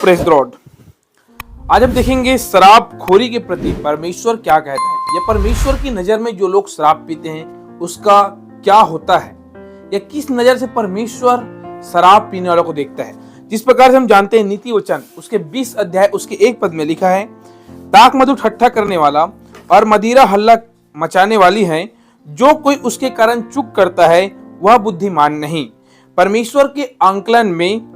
Praise the Lord. आज हम देखेंगे शराब खोरी के प्रति परमेश्वर क्या कहता है, या परमेश्वर की नजर में जो लोग शराब पीते हैं उसका क्या होता है, या किस नजर से परमेश्वर शराब पीने वालों को देखता है। जिस प्रकार से हम जानते हैं नीति वचन उसके 20 अध्याय उसके 1 पद में लिखा है, दाख मधु ठट्ठा करने वाला और मदिरा हल्ला मचाने वाली है, जो कोई उसके कारण चुप करता है वह बुद्धिमान नहीं। परमेश्वर के आंकलन में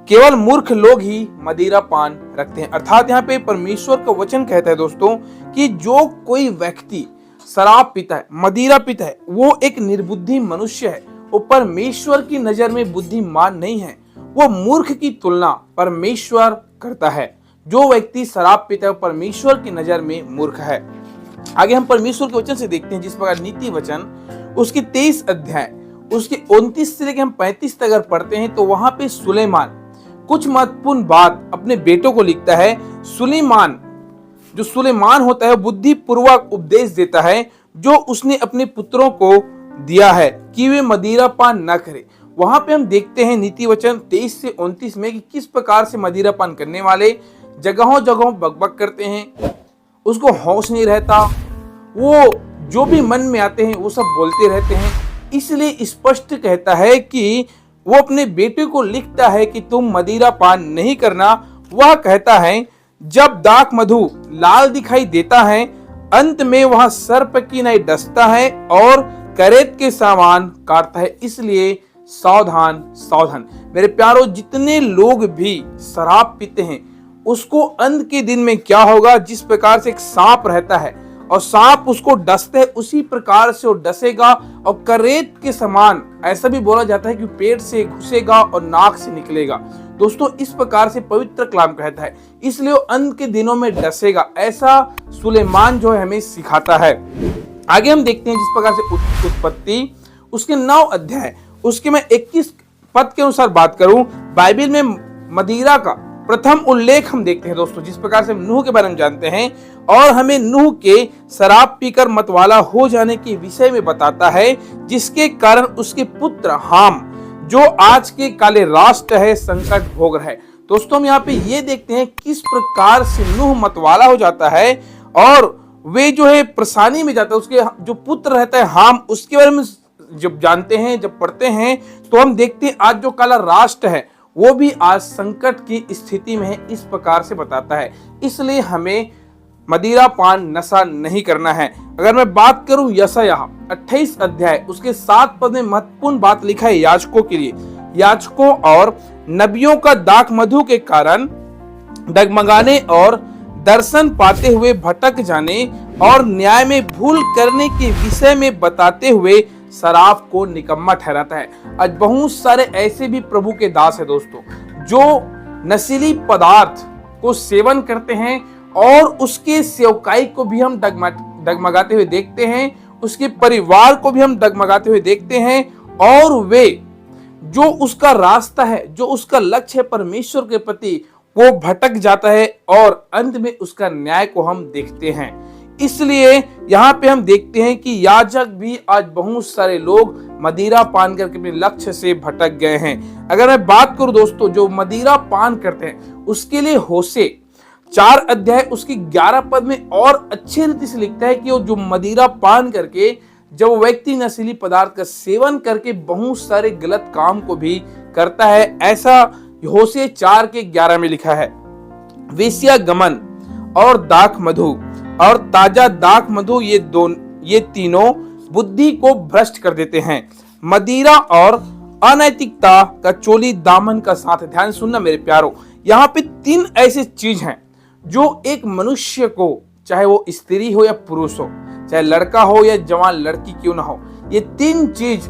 केवल मूर्ख लोग ही मदिरा पान रखते हैं। अर्थात यहाँ पे परमेश्वर का वचन कहता है दोस्तों कि जो कोई व्यक्ति शराब पीता है, मदिरा पीता है, वो एक निर्बुद्धि मनुष्य है। वो परमेश्वर की नजर में बुद्धिमान नहीं है, वो मूर्ख की तुलना परमेश्वर करता है। जो व्यक्ति शराब पीता है परमेश्वर की नजर में मूर्ख है। आगे हम परमेश्वर के वचन से देखते हैं, जिस प्रकार नीति वचन उसके 23 अध्याय उसके 29 से लेकर हम 35 तक अगर पढ़ते हैं तो वहां पे सुलेमान कुछ महत्वपूर्ण बात अपने बेटों को लिखता है। सुलेमान होता है बुद्धि पूर्वक उपदेश देता है, जो उसने अपने पुत्रों को दिया है कि वे मदिरा पान न करें। वहां पे हम देखते हैं नीति वचन 23 से 29 में कि किस प्रकार से मदिरा पान करने वाले जगहों जगहों बकबक करते हैं, उसको होश नहीं रहता, वो जो भी मन में आते हैं वो सब बोलते रहते हैं। इसलिए स्पष्ट कहता है कि वो अपने बेटे को लिखता है कि तुम मदिरा पान नहीं करना। वह कहता है जब दाख मधु लाल दिखाई देता है, अंत में वह सर्प की नहीं डसता है और करेत के सामान काटता है। इसलिए सावधान सावधान। मेरे प्यारों, जितने लोग भी शराब पीते हैं उसको अंत के दिन में क्या होगा, जिस प्रकार से एक सांप रहता है और सांप उसको डसते है उसी प्रकार से वो डसेगा, और करेत के समान ऐसा भी बोला जाता है कि पेट से घुसेगा और नाक से निकलेगा। दोस्तों, इस प्रकार से पवित्र कलाम कहता है, इसलिए वो अंत के दिनों में डसेगा। ऐसा सुलेमान जो है हमें सिखाता है। आगे हम देखते हैं जिस प्रकार से उत्पत्ति उसके 9 अध्याय उसके मैं 21 पद के अनुसार बात करूं, बाइबल में मदिरा का प्रथम उल्लेख हम देखते हैं दोस्तों। जिस प्रकार से नूह के बारे में जानते हैं और हमें नूह के शराब पीकर मतवाला हो जाने के विषय में बताता है, जिसके कारण उसके पुत्र हाम जो आज के काले राष्ट्र है संकट भोग रहा है। दोस्तों, हम यहाँ पे ये देखते हैं किस प्रकार से नूह मतवाला हो जाता है और वे जो है परेशानी में जाता है। उसके जो पुत्र रहता है हाम, उसके बारे में जब जानते हैं, जब पढ़ते हैं तो हम देखते हैं आज जो काला राष्ट्र है वो भी आज संकट की स्थिति में है। इस प्रकार से बताता है, इसलिए हमें मदिरा पान नशा नहीं करना है। अगर मैं बात करूं यशायाह 28 अध्याय उसके 7 पद में महत्वपूर्ण बात लिखा है याजकों के लिए। याजकों और नबियों का दाख मधु के कारण डगमगाने और दर्शन पाते हुए भटक जाने और न्याय में भूल करने के विषय में बताते हुए शराब को निकम्मा ठहराता है। आज बहुत सारे ऐसे भी प्रभु के दास है दोस्तों, जो नशीली पदार्थ को सेवन करते हैं और उसके सेवकाई को भी हम डगमगाते हुए देखते हैं, उसके परिवार को भी हम डगमगाते हुए देखते हैं, और वे जो उसका रास्ता है, जो उसका लक्ष्य है परमेश्वर के प्रति, वो भटक जाता है और अंत में उसका न्याय को हम देखते हैं। इसलिए यहाँ पे हम देखते हैं कि याजक भी आज बहुत सारे लोग मदिरा पान करके अपने लक्ष्य से भटक गए हैं। अगर मैं बात करूं दोस्तों, जो मदिरा पान करते हैं उसके लिए होशे 4 अध्याय उसकी 11 पद में और अच्छे रीति से लिखता है कि वो जो मदिरा पान करके जब व्यक्ति नशीली पदार्थ का सेवन करके बहुत सारे गलत काम को भी करता है। ऐसा होशे 4 के 11 में लिखा है। वेश्या गमन और दाख मधु और ताजा दाख मधु ये तीनों बुद्धि को भ्रष्ट कर देते हैं। मदिरा और अनैतिकता का चोली दामन का साथ है। ध्यान सुनना मेरे प्यारों, यहाँ पे 3 ऐसी चीज हैं जो एक मनुष्य को, चाहे वो स्त्री हो या पुरुष हो, चाहे लड़का हो या जवान लड़की क्यों ना हो, ये 3 चीज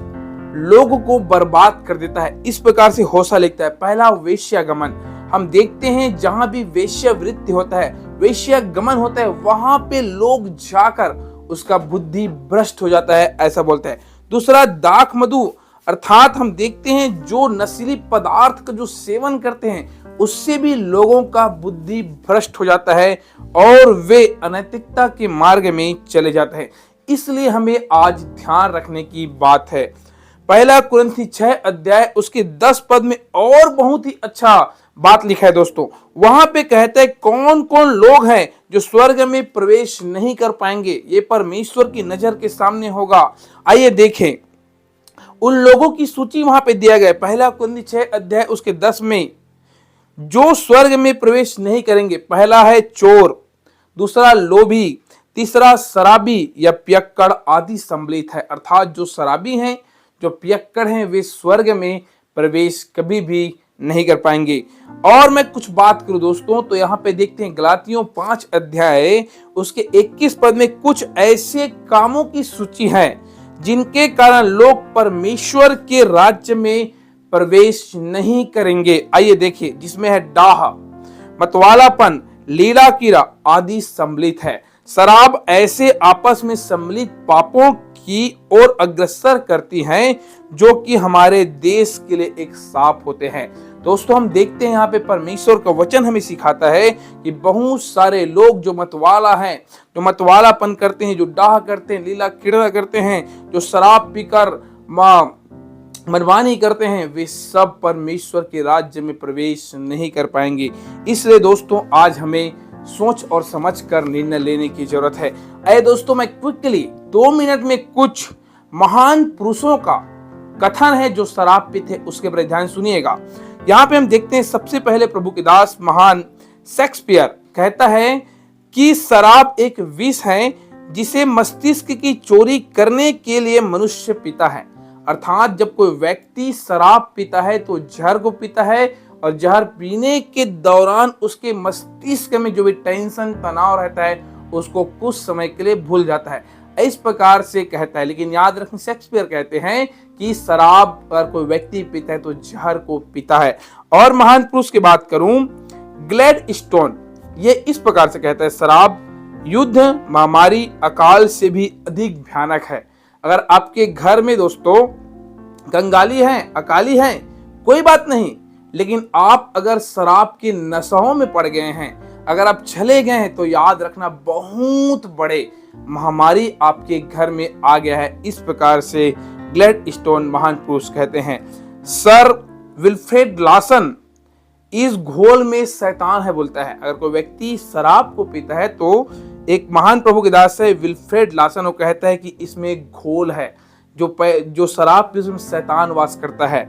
लोगों को बर्बाद कर देता है। इस प्रकार से होशा लिखता है। पहला वेश्यागमन। हम देखते हैं जहां भी वेश्यावृत्ति होता है, वेश्यागमन होता है, वहां पे लोग जाकर उसका बुद्धि भ्रष्ट हो जाता है, ऐसा बोलता है। दूसरा दाख मधु, अर्थात हम देखते हैं जो नशीली पदार्थ का जो सेवन करते हैं उससे भी लोगों का बुद्धि भ्रष्ट हो जाता है और वे अनैतिकता के मार्ग में चले जाते हैं। इसलिए हमें आज ध्यान रखने की बात है। पहला कुरिन्थी 6 अध्याय उसके 10 पद में और बहुत ही अच्छा बात लिखा है दोस्तों। वहां पे कहता है कौन कौन लोग हैं जो स्वर्ग में प्रवेश नहीं कर पाएंगे, ये परमेश्वर की नजर के सामने होगा। आइए देखें, उन लोगों की सूची वहां पे दिया गया। पहला कुरिन्ती 6 अध्याय उसके 10 में जो स्वर्ग में प्रवेश नहीं करेंगे, पहला है चोर, दूसरा लोभी, तीसरा शराबी या पियक्कड़ आदि सम्मिलित है। अर्थात जो शराबी हैं, जो पियक्कड़ हैं, वे स्वर्ग में प्रवेश कभी भी नहीं कर पाएंगे। और मैं कुछ बात करूं दोस्तों, तो यहाँ पे देखते हैं गलातियों 5 अध्याय उसके 21 पद में कुछ ऐसे कामों की सूची है जिनके कारण लोग परमेश्वर के राज्य में प्रवेश नहीं करेंगे। आइए देखिए, जिसमें है डाह, मतवालापन, लीला कीड़ा आदि सम्मिलित है। शराब ऐसे आपस में सम्मिलित पापों की ओर अग्रसर करती हैं जो कि हमारे देश के लिए एक साफ होते हैं। दोस्तों हम देखते हैं यहाँ पे परमेश्वर का वचन हमें सिखाता है कि बहुत सारे लोग जो मतवाला हैं, जो मतवालापन करते हैं, जो डाह करते हैं, लीला कीड़ा करते हैं, जो शराब पीकर मनमानी करते हैं, वे सब परमेश्वर के राज्य में प्रवेश नहीं कर पाएंगे। इसलिए दोस्तों आज हमें सोच और समझ कर निर्णय लेने की जरूरत है। आइए दोस्तों, मैं क्विकली 2 मिनट में कुछ महान पुरुषों का कथन है जो शराब पीते थे, उसके पर ध्यान सुनिएगा। यहाँ पे हम देखते हैं सबसे पहले प्रभु के दास महान शेक्सपियर कहता है कि शराब एक विष है जिसे मस्तिष्क की चोरी करने के लिए मनुष्य पीता है। अर्थात जब कोई व्यक्ति शराब पीता है तो जहर को पीता है, और जहर पीने के दौरान उसके मस्तिष्क में जो भी टेंशन, तनाव रहता है उसको कुछ समय के लिए भूल जाता है। इस प्रकार से कहता है। लेकिन याद रखें, शेक्सपियर कहते हैं कि शराब पर कोई व्यक्ति पीता है तो जहर को पीता है। और महान पुरुष की बात करूं, ग्लैडस्टोन, ये इस प्रकार से कहता है, शराब युद्ध, महामारी, अकाल से भी अधिक भयानक है। अगर आपके घर में दोस्तों कंगाली है, अकाली है, कोई बात नहीं, लेकिन आप अगर शराब की नशों में पड़ गए हैं, अगर आप चले गए हैं, तो याद रखना बहुत बड़े महामारी आपके घर में आ गया है। इस प्रकार से ग्लैडस्टोन महान पुरुष कहते हैं। सर विल्फ्रेड लॉसन इस घोल में शैतान है बोलता है। अगर कोई व्यक्ति शराब को पीता है तो एक महान प्रभु के दास है विल्फ्रेड लॉसन, वो कहता है कि इसमें एक घोल है, जो शराब पी उसमें शैतान वास करता है।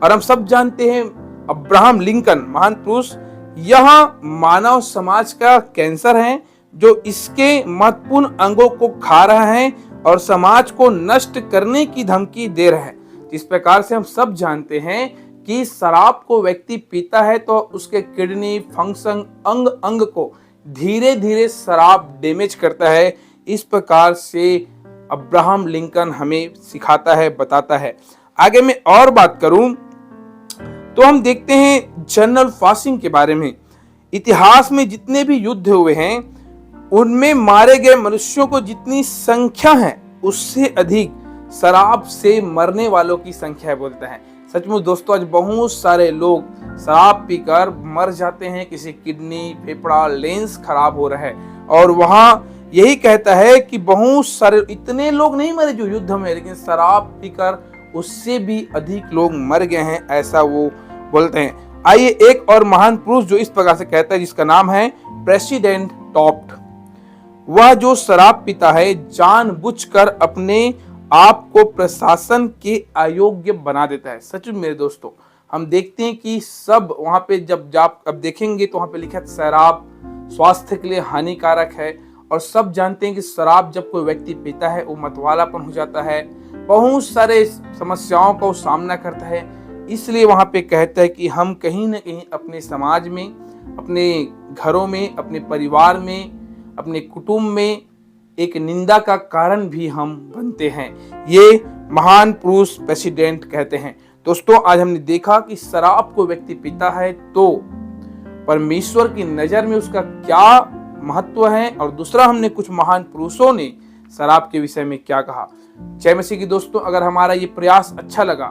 और हम सब जानते हैं अब्राहम लिंकन महान पुरुष, यह मानव समाज का कैंसर है जो इसके महत्वपूर्ण अंगों को खा रहा है और समाज को नष्ट करने की धमकी दे रहा है। इस प्रकार से हम सब जानते हैं कि शराब को व्यक्ति पीता है तो उसके किडनी फंक्शन, अंग अंग को धीरे धीरे शराब डैमेज करता है। इस प्रकार से अब्राहम लिंकन हमें सिखाता है, बताता है। आगे मैं और बात करूं तो हम देखते हैं जनरल फासिंग के बारे में। इतिहास में जितने भी युद्ध हुए हैं उनमें मारे गए मनुष्यों को जितनी संख्या है उससे अधिक शराब से मरने वालों की संख्या है बोलते हैं। सचमुच दोस्तों, आज बहुत सारे लोग शराब पीकर मर जाते हैं, किसी किडनी, फेफड़ा, लेंस खराब हो रहा है। और वहां यही कहता है कि बहुत सारे, इतने लोग नहीं मरे जो युद्ध में, लेकिन शराब पीकर उससे भी अधिक लोग मर गए हैं, ऐसा वो बोलते हैं। आइए एक और महान पुरुष जो इस प्रकार से कहता है, जिसका नाम है प्रेसिडेंट टॉफ्ट। वह जो शराब पीता है जानबूझकर अपने आप को प्रशासन के अयोग्य बना देता है। सच में मेरे दोस्तों, हम देखते हैं कि सब वहां पे जब आप अब देखेंगे तो वहां पे लिखा है शराब स्वास्थ्य के लिए हानिकारक है। और सब जानते हैं कि शराब जब कोई व्यक्ति पीता है वो मतवालापन हो जाता है, बहुत सारे समस्याओं का सामना करता है। इसलिए वहां पे कहता है कि हम कहीं ना कहीं अपने समाज में, अपने घरों में, अपने परिवार में, अपने कुटुंब में एक निंदा का कारण भी हम बनते हैं। ये महान पुरुष प्रेसिडेंट कहते हैं। दोस्तों आज हमने देखा कि शराब को व्यक्ति पीता है तो परमेश्वर की नजर में उसका क्या महत्व है, और दूसरा हमने कुछ महान पुरुषों ने शराब के विषय में क्या कहा। जय मसीह की दोस्तों, अगर हमारा ये प्रयास अच्छा लगा,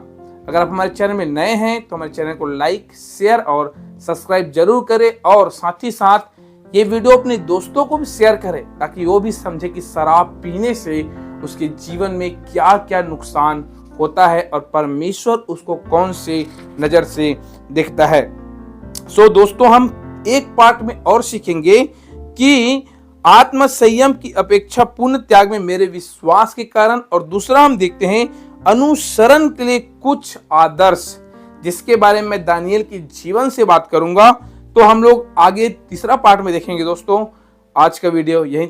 अगर आप हमारे चैनल में नए हैं तो हमारे चैनल को लाइक, शेयर और सब्सक्राइब जरूर करें। और साथ ही साथ ये वीडियो अपने दोस्तों को भी शेयर करें ताकि वो भी समझे कि शराब पीने से उसके जीवन में क्या क्या नुकसान होता है और परमेश्वर उसको कौन से नजर से देखता है। सो दोस्तों, हम एक पार्ट में और सीखेंगे कि आत्म संयम की अपेक्षा पूर्ण त्याग में मेरे विश्वास के कारण, और दूसरा हम देखते हैं अनुसरण के लिए कुछ आदर्श, जिसके बारे में दानियल के जीवन से बात करूंगा। तो हम लोग आगे तीसरा पार्ट में देखेंगे दोस्तों। आज का वीडियो यही